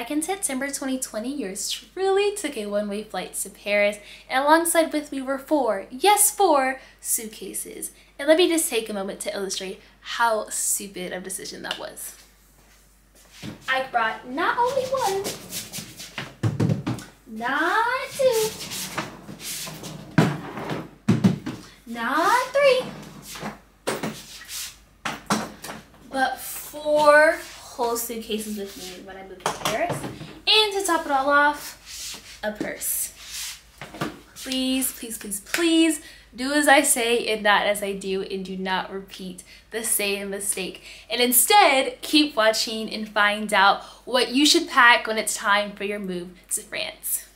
Back in September 2020, yours truly took a one-way flight to Paris, and alongside with me were four suitcases. And let me just take a moment to illustrate how stupid of a decision that was. I brought not only one, not two, not three, but four whole suitcases with me when I moved to Paris. And to top it all off, a purse. Please, please, please, please do as I say and not as I do, and do not repeat the same mistake. And instead, keep watching and find out what you should pack when it's time for your move to France.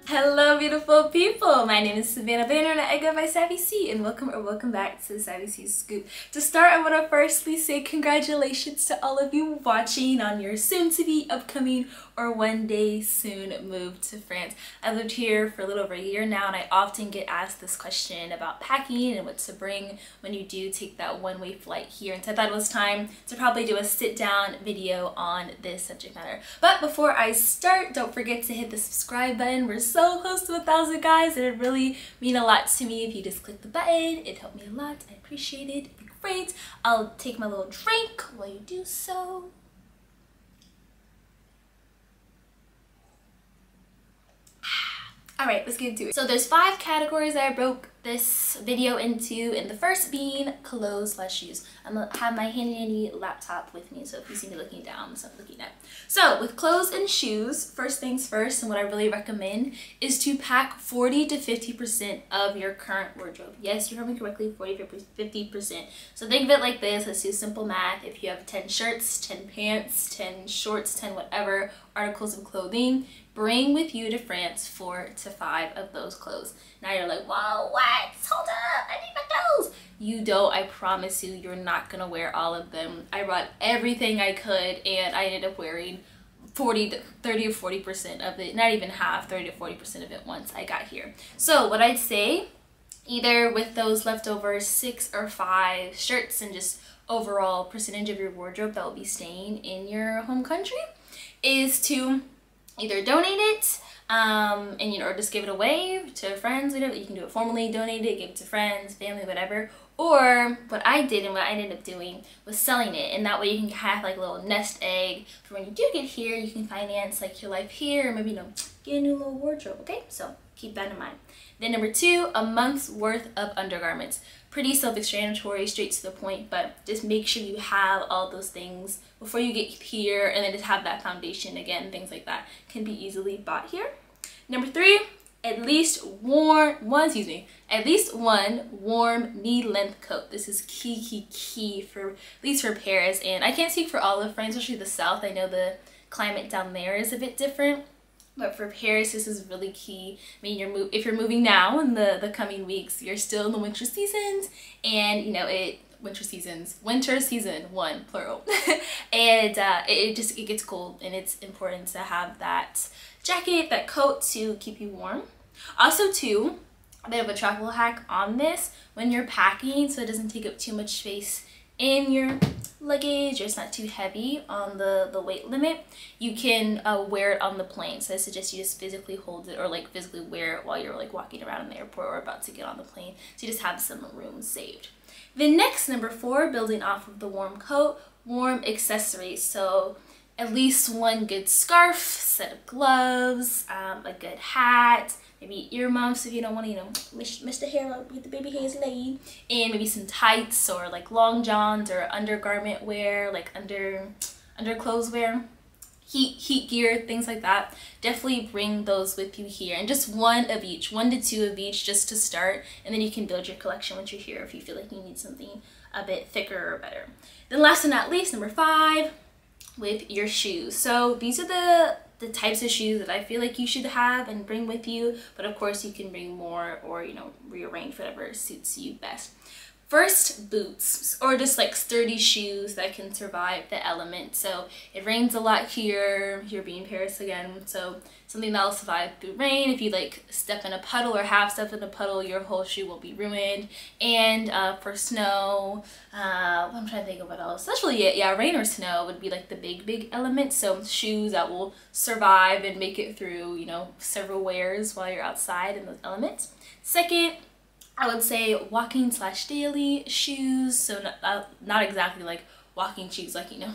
Hello beautiful people, my name is Savannah Banner and I go by Savvy C, and welcome back to the Savvy C Scoop. To start, I want to firstly say congratulations to all of you watching on your soon-to-be upcoming or one day soon move to France. I've lived here for a little over a year now, and I often get asked this question about packing and what to bring when you do take that one-way flight here, and so I thought it was time to probably do a sit-down video on this subject matter. But before I start, don't forget to hit the subscribe button. We're so close to 1,000 guys, and it really mean a lot to me if you just click the button. It helped me a lot. I appreciate it. It'd be great. I'll take my little drink while you do so. Alright, let's get into it. So there's 5 categories that I broke this video into, and the first being clothes / shoes. I'm gonna have my handy dandy laptop with me, so if you see me looking down, that's what I'm looking at. So with clothes and shoes, first things first, and what I really recommend is to pack 40 to 50% of your current wardrobe. Yes, you heard me correctly, 40 to 50%. So think of it like this. Let's do simple math. If you have 10 shirts, 10 pants, 10 shorts, 10 whatever articles of clothing, bring with you to France 4 to 5 of those clothes. Now you're like, whoa, what? Hold up, I need my clothes. You don't, I promise you, you're not gonna wear all of them. I brought everything I could, and I ended up wearing 30 to 40% of it, not even half, 30 to 40% of it once I got here. So what I'd say, either with those leftover 6 or 5 shirts and just overall percentage of your wardrobe that will be staying in your home country, is to either donate it and or just give it away to friends. Whatever. You can do it formally, donate it, give it to friends, family, whatever. Or what I did and what I ended up doing was selling it, and that way you can have like a little nest egg for when you do get here. You can finance like your life here, or maybe get a new little wardrobe. Okay, so keep that in mind. Then number 2, a month's worth of undergarments. Pretty self-explanatory, straight to the point, but just make sure you have all those things before you get here, and then just have that foundation again. Things like that can be easily bought here. Number 3, at least one warm knee-length coat. This is key for at least for Paris, and I can't speak for all of France, especially the south. I know the climate down there is a bit different. But for Paris, this is really key. I mean, if you're moving now in the coming weeks, you're still in the winter seasons, and winter season 1 plural, and it gets cold, and it's important to have that jacket, that coat to keep you warm. Also, too, a bit of a travel hack on this: when you're packing, so it doesn't take up too much space in your luggage, or it's not too heavy on the weight limit, you can wear it on the plane. So I suggest you just physically hold it, or like physically wear it while you're like walking around in the airport or about to get on the plane, so you just have some room saved. Then next, number 4, building off of the warm coat, warm accessories. So at least one good scarf, set of gloves, a good hat, maybe earmuffs if you don't want to, miss the hair out with the baby hairs laid, and maybe some tights or like long johns or undergarment wear, like underclothes wear, heat gear, things like that. Definitely bring those with you here, and just 1 of each, 1 to 2 of each, just to start, and then you can build your collection once you're here if you feel like you need something a bit thicker or better. Then last but not least, number 5, with your shoes. So these are the types of shoes that I feel like you should have and bring with you, but of course you can bring more, or rearrange whatever suits you best. First, boots, or just like sturdy shoes that can survive the elements. So it rains a lot here. Here being Paris again, so something that'll survive through rain. If you like step in a puddle or half step in a puddle, your whole shoe will be ruined. And for snow, I'm trying to think of what else. That's really it. Yeah, rain or snow would be like the big elements. So shoes that will survive and make it through, you know, several wears while you're outside in those elements. Second, I would say walking / daily shoes. So not exactly like walking shoes, like, you know,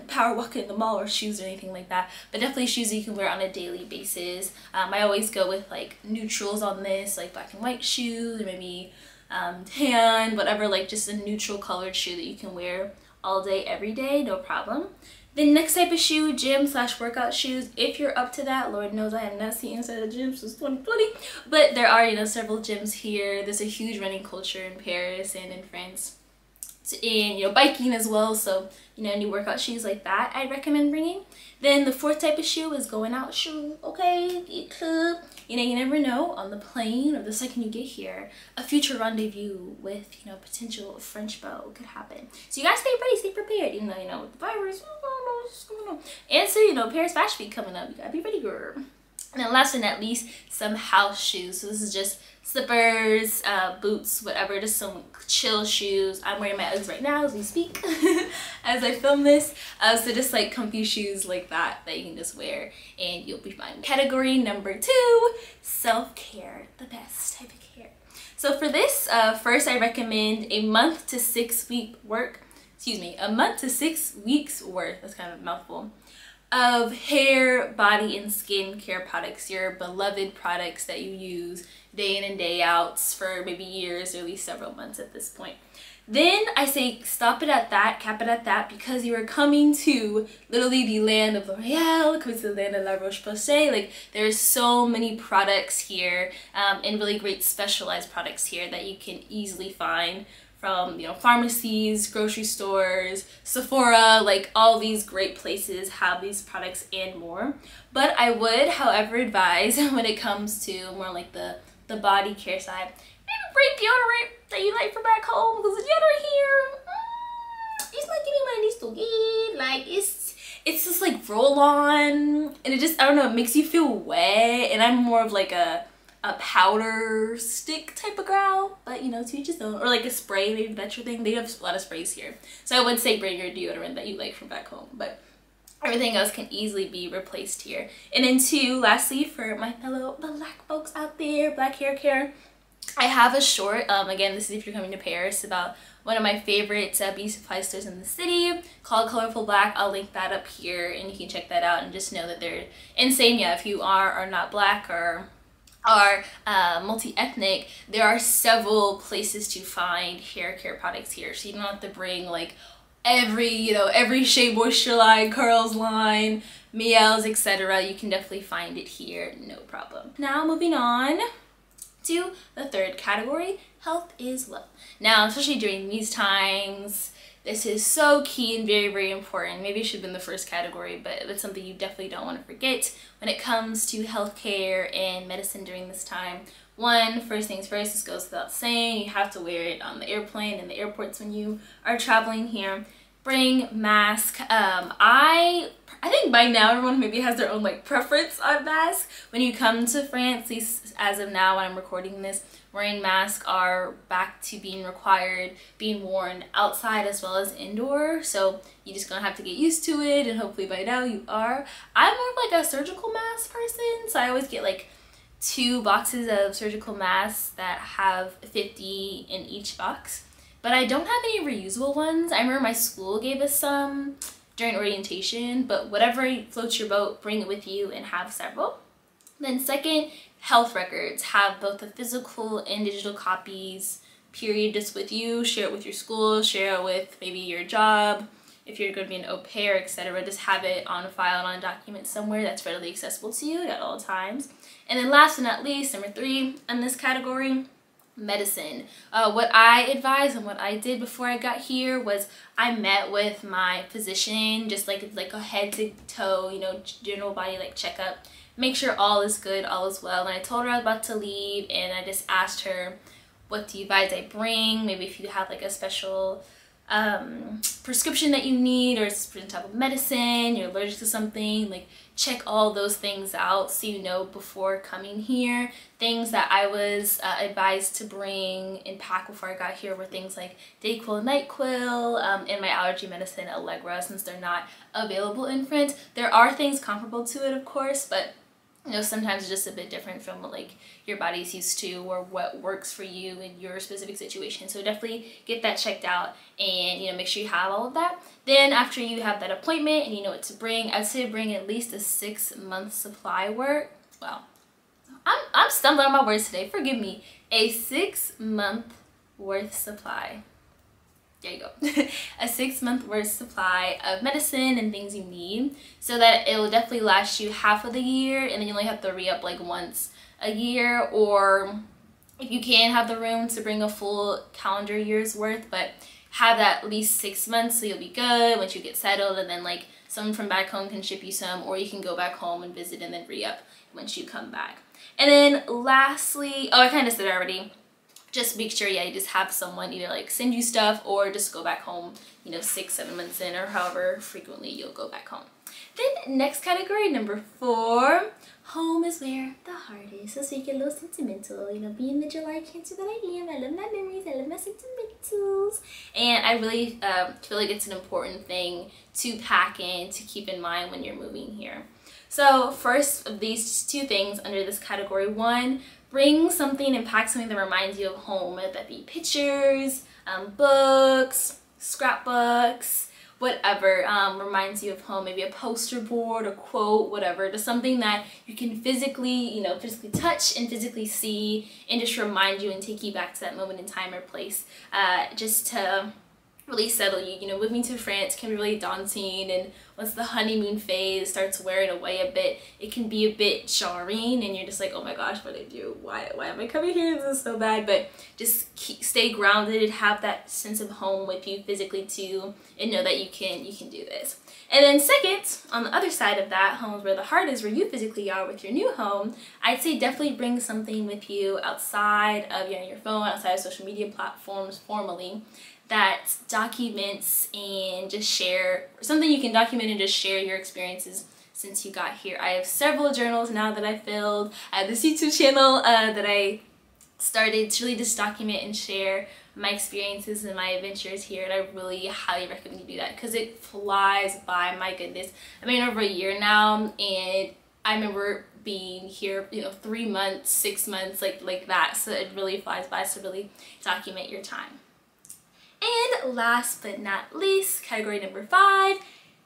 power walking in the mall or shoes or anything like that, but definitely shoes that you can wear on a daily basis. I always go with like neutrals on this, like black and white shoes, or maybe tan, whatever, like just a neutral colored shoe that you can wear all day, every day, no problem. The next type of shoe, gym / workout shoes. If you're up to that, Lord knows I have not seen inside a gym since 2020, but there are, you know, several gyms here. There's a huge running culture in Paris and in France, and, you know, biking as well. So, you know, any workout shoes like that I'd recommend bringing. Then the fourth type of shoe is going out shoe. Okay, it could, you know, you never know, on the plane or the second you get here, a future rendezvous with, you know, potential French beau could happen. So you guys stay ready, stay prepared. You know, with the virus, I don't know what's going on. And so, you know, Paris Fashion Week coming up, you gotta be ready, girl. And then last but not least, some house shoes. So this is just slippers, boots, whatever, just some chill shoes. I'm wearing my Uggs right now as we speak, as I film this. So just like comfy shoes like that you can just wear and you'll be fine. Category number 2, self-care, the best type of care. So for this, first I recommend a month to 6 weeks worth, that's kind of a mouthful, of hair, body, and skin care products, your beloved products that you use day in and day out for maybe years or at least several months at this point. Then I say stop it at that, cap it at that, because you are coming to literally the land of L'Oreal, coming to the land of La Roche-Posay. Like, there's so many products here, and really great specialized products here that you can easily find from, you know, pharmacies, grocery stores, Sephora, like all these great places have these products and more. But I would, however, advise when it comes to more like the body care side, maybe bring deodorant that you like from back home, because the deodorant here, it's not giving what it needs to get. Like, it's just like roll on, and it just, I don't know, it makes you feel wet, and I'm more of like a powder stick type of girl, but you know, to each his own. Or like a spray, maybe that's your thing. They have a lot of sprays here, so I would say bring your deodorant that you like from back home, but everything else can easily be replaced here. And then 2, lastly, for my fellow black folks out there, black hair care, I have a short, again, this is if you're coming to Paris, about one of my favorite beauty supply stores in the city called Colorful Black. I'll link that up here and you can check that out and just know that they're insane. Yeah, if you are not black or are multi-ethnic, there are several places to find hair care products here, so you don't have to bring like every Shea Moisture line, Curls line, Miels, etc. You can definitely find it here, no problem. Now moving on to the third category, health is wealth. Now, especially during these times, this is so key and very, very important. Maybe it should have been the first category, but it's something you definitely don't want to forget when it comes to healthcare and medicine during this time. First things first, this goes without saying, you have to wear it on the airplane and the airports when you are traveling here. Bring mask. I think by now everyone maybe has their own like preference on masks. When you come to France, at least as of now when I'm recording this, wearing masks are back to being required, being worn outside as well as indoor. So you just gonna have to get used to it, and hopefully by now you are. I'm more of like a surgical mask person, so I always get like 2 boxes of surgical masks that have 50 in each box. But I don't have any reusable ones. I remember my school gave us some during orientation, but whatever floats your boat, bring it with you and have several. Then second, health records. Have both the physical and digital copies, period, just with you. Share it with your school, share it with maybe your job. If you're going to be an au pair, etc., just have it on file on a document somewhere that's readily accessible to you at all times. And then last but not least, number 3 in this category, medicine. What I advise and what I did before I got here was I met with my physician, just like a head to toe, you know, general body like checkup, make sure all is good, all is well. And I told her I was about to leave, and I just asked her what do you advise I bring, maybe if you have like a special prescription that you need, or a certain type of medicine, you're allergic to something, like check all those things out so you know before coming here. Things that I was advised to bring and pack before I got here were things like Dayquil, NyQuil, and my allergy medicine Allegra, since they're not available in France. There are things comparable to it, of course, but you know, sometimes it's just a bit different from what like your body's used to or what works for you in your specific situation. So definitely get that checked out and, you know, make sure you have all of that. Then after you have that appointment and you know what to bring, I'd say bring at least a 6-month supply worth. Well, I'm stumbling on my words today. Forgive me. A 6-month worth supply. There you go. A 6-month worth supply of medicine and things you need, so that it will definitely last you half of the year, and then you only have to re-up like once a year, or if you can have the room to bring a full calendar year's worth, but have that at least 6 months so you'll be good once you get settled, and then like someone from back home can ship you some, or you can go back home and visit and then re-up once you come back. And then lastly, oh, I kind of said it already, just make sure, yeah, you just have someone either like send you stuff or just go back home, you know, 6-7 months in, or however frequently you'll go back home. Then next category, number 4, home is where the heart is. So you get a little sentimental, you know, being the July Cancer that I am, I love my memories, I love my sentimentals. And I really feel like it's an important thing to pack in, to keep in mind when you're moving here. So first of these 2 things under this category, 1, bring something and pack something that reminds you of home, whether that be pictures, books, scrapbooks, whatever reminds you of home, maybe a poster board, a quote, whatever, just something that you can physically, you know, physically touch and physically see and just remind you and take you back to that moment in time or place, just to really settle you. You know, moving to France can be really daunting, and once the honeymoon phase starts wearing away a bit, it can be a bit jarring, and you're just like, oh my gosh, what did I do? Why am I coming here? This is so bad. But just stay grounded, have that sense of home with you physically too, and know that you can do this. And then second, on the other side of that, home is where the heart is, where you physically are with your new home, I'd say definitely bring something with you outside of, you know, your phone, outside of social media platforms formally, that documents and just share, something you can document and just share your experiences since you got here. I have several journals now that I filled. I have this YouTube channel that I started to really just document and share my experiences and my adventures here, and I really highly recommend you do that because it flies by. My goodness, I've been over a year now, and I remember being here, you know, 3 months, 6 months, like that. So it really flies by. So really document your time. And last but not least, category number 5,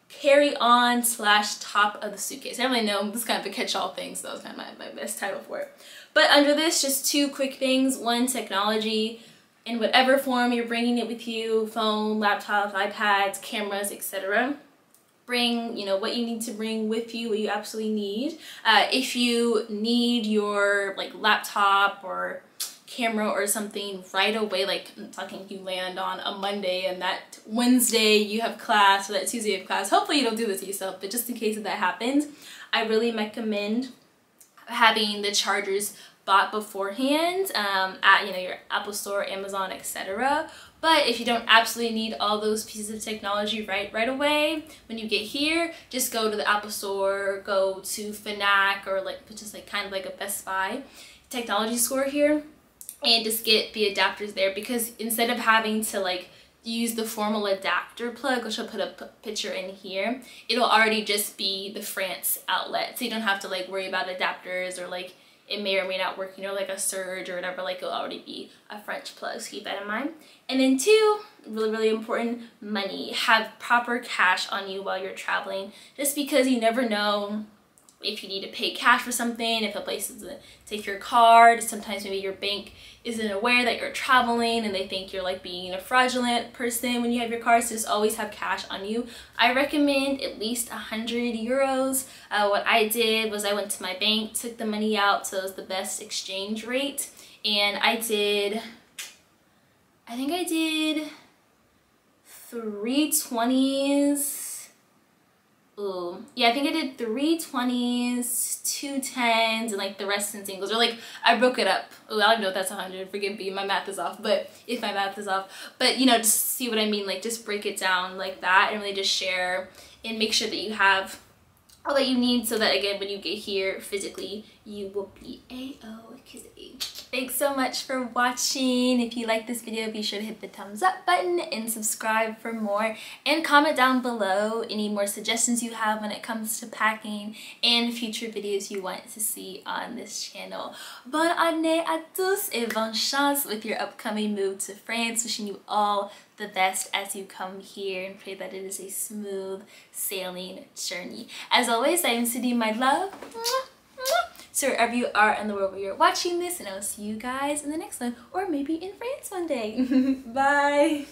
carry-on / top of the suitcase. I don't really know, this is kind of a catch-all thing, so that was kind of my best title for it. But under this, just 2 quick things. 1, technology. In whatever form you're bringing it with you, phone, laptops, iPads, cameras, etc. Bring, you know, what you need to bring with you, what you absolutely need. If you need your like laptop or camera or something right away, like I'm talking you land on a Monday and that Wednesday you have class, or that Tuesday you have class, hopefully you don't do this to yourself, but just in case if that happens, I really recommend having the chargers bought beforehand at, you know, your Apple Store, Amazon, etc. But if you don't absolutely need all those pieces of technology right away, when you get here, just go to the Apple Store, go to Fnac, or like just like kind of like a Best Buy technology store here, and just get the adapters there, because instead of having to like use the formal adapter plug, which I'll put a picture in here, it'll already just be the France outlet, so you don't have to like worry about adapters, or like it may or may not work, you know, like a surge or whatever, like it'll already be a French plug, so keep that in mind. And then 2, really important, money. Have proper cash on you while you're traveling, just because you never know if you need to pay cash for something, if a place doesn't take your card. Sometimes maybe your bank isn't aware that you're traveling and they think you're like being a fraudulent person when you have your card, so just always have cash on you. I recommend at least 100 euros. What I did was I went to my bank, took the money out, so it was the best exchange rate, and I think I did 3 20s Ooh, yeah, I think I did 3 20s, 2 10s, and like the rest in singles. Or like I broke it up. Ooh, I don't even know if that's 100. Forgive me, my math is off. But if my math is off, but you know, just see what I mean. Like just break it down like that, and really just share and make sure that you have all that you need, so that again, when you get here physically, you will be a-okay. Thanks so much for watching. If you like this video, be sure to hit the thumbs up button and subscribe for more, and comment down below any more suggestions you have when it comes to packing and future videos you want to see on this channel. Bonne année à tous et bonne chance with your upcoming move to France. Wishing you all the best as you come here, and pray that it is a smooth sailing journey. As always, I am sending my love to wherever you are in the world where you're watching this, and I'll see you guys in the next one, or maybe in France one day. Bye!